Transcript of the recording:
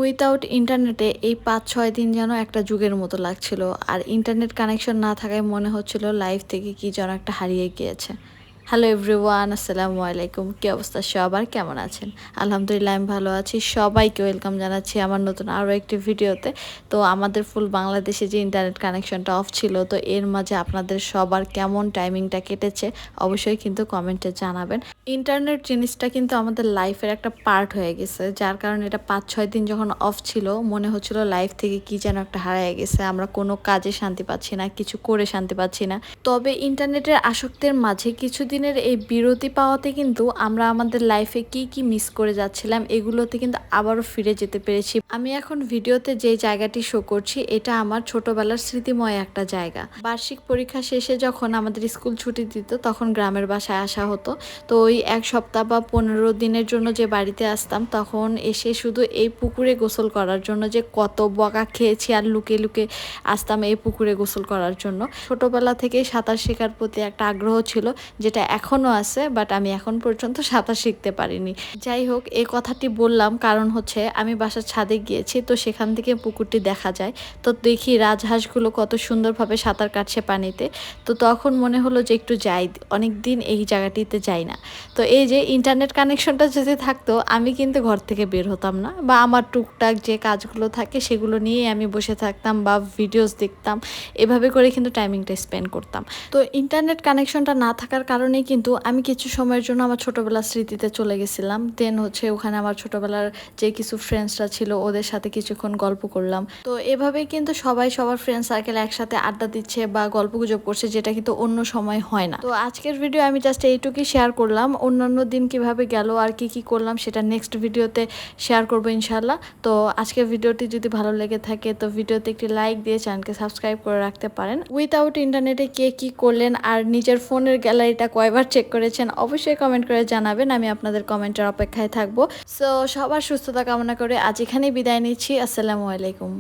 Without ইন্টারনেটে এই ৫-৬ দিন যেন একটা যুগের মতো লাগছিল। আর ইন্টারনেট কানেকশন না থাকায় মনে হচ্ছিল লাইফ থেকে কি যেন একটা হারিয়ে গিয়েছে। হ্যালো এভরিওয়ান, আসসালামু আলাইকুম। কী অবস্থা সবার, কেমন আছেন? আলহামদুলিল্লাহ আমি ভালো আছি। সবাইকে ওয়েলকাম জানাচ্ছি আমার নতুন আরও একটি ভিডিওতে। তো আমাদের ফুল বাংলাদেশে যে ইন্টারনেট কানেকশনটা অফ ছিল, তো এর মাঝে আপনাদের সবার কেমন টাইমিংটা কেটেছে অবশ্যই কিন্তু কমেন্টে জানাবেন। ইন্টারনেট জিনিসটা কিন্তু আমাদের লাইফের একটা পার্ট হয়ে গেছে, যার কারণে এটা ৫-৬ দিন যখন অফ ছিল মনে হচ্ছিল লাইফ থেকে কি যেন একটা হারিয়ে গেছে। আমরা কোনো কাজে শান্তি পাচ্ছি না, কিছু করে শান্তি পাচ্ছি না। তবে ইন্টারনেটের আসক্তির মাঝে কিছুদিনের এই বিরতি পাওয়াতে কিন্তু আমরা আমাদের লাইফে কি কি মিস করে যাচ্ছিলাম এগুলোতে কিন্তু আবারও ফিরে যেতে পেরেছি। আমি এখন ভিডিওতে যে জায়গাটি শো করছি এটা আমার ছোটবেলার স্মৃতিময় একটা জায়গা। বার্ষিক পরীক্ষা শেষে যখন আমাদের স্কুল ছুটি দিত তখন গ্রামের বাসায় আসা হতো। তো ওই ১ সপ্তাহ বা ১৫ দিনের জন্য যে বাড়িতে আসতাম তখন এসে শুধু এই পুকুরে গোসল করার জন্য যে কত বকা খেয়েছি, আর লুকিয়ে লুকিয়ে আসতাম এই পুকুরে গোসল করার জন্য। ছোটবেলা থেকেই সাঁতার শেখার প্রতি একটা আগ্রহ ছিল, যেটা এখনও আছে, বাট আমি এখন পর্যন্ত সাঁতার শিখতে পারিনি। যাই হোক, এই কথাটি বললাম কারণ হচ্ছে আমি বাসার ছাদে গিয়েছি, তো সেখান থেকে পুকুরটি দেখা যায়। তো দেখি রাজহাঁসগুলো কত সুন্দরভাবে সাঁতার কাটছে পানিতে। তো তখন মনে হলো যে একটু যাই, অনেক দিন এই জায়গাটিতে যাই না। তো এই যে ইন্টারনেট কানেকশনটা যদি থাকতো আমি কিন্তু ঘর থেকে বের হতাম না, বা আমার টুকটাক যে কাজগুলো থাকে সেগুলো নিয়েই আমি বসে থাকতাম বা ভিডিওস দেখতাম। এভাবে করে কিন্তু টাইমিংটা স্পেন্ড করতাম। তো ইন্টারনেট কানেকশনটা না থাকার কারণেই কিন্তু আমি কিছু সময়ের জন্য আমার ছোটোবেলার স্মৃতিতে চলে গেছিলাম। দেন হচ্ছে ওখানে আমার ছোটোবেলার যে কিছু ফ্রেন্ডসরা ছিল ওদের সাথে কিছুক্ষণ গল্প করলাম। তো এভাবেই কিন্তু সবাই সবার ফ্রেন্ড সার্কেল একসাথে আড্ডা দিচ্ছে বা গল্পগুজব করছে, যেটা কিন্তু অন্য সময় হয় না। তো আজকের ভিডিও আমি জাস্ট এইটুকুই শেয়ার করলাম। অন্যান্য দিন কিভাবে গেল আর কি কি করলাম সেটা নেক্সট ভিডিওতে শেয়ার করবো ইনশাল্লাহ। তো আজকের ভিডিওটি যদি ভালো লেগে থাকে তো ভিডিওতে একটি লাইক দিয়ে চ্যানেলকে সাবস্ক্রাইব করে রাখতে পারেন। উইথাউট ইন্টারনেটে কে কি করলেন আর নিজের ফোনের গ্যালারিটা কয়বার চেক করেছেন অবশ্যই কমেন্ট করে জানাবেন। আমি আপনাদের কমেন্টের অপেক্ষায় থাকবো। সো সবার সুস্থতা কামনা করে আজ এখানেই বিদায় নিচ্ছি। আসসালামু আলাইকুম।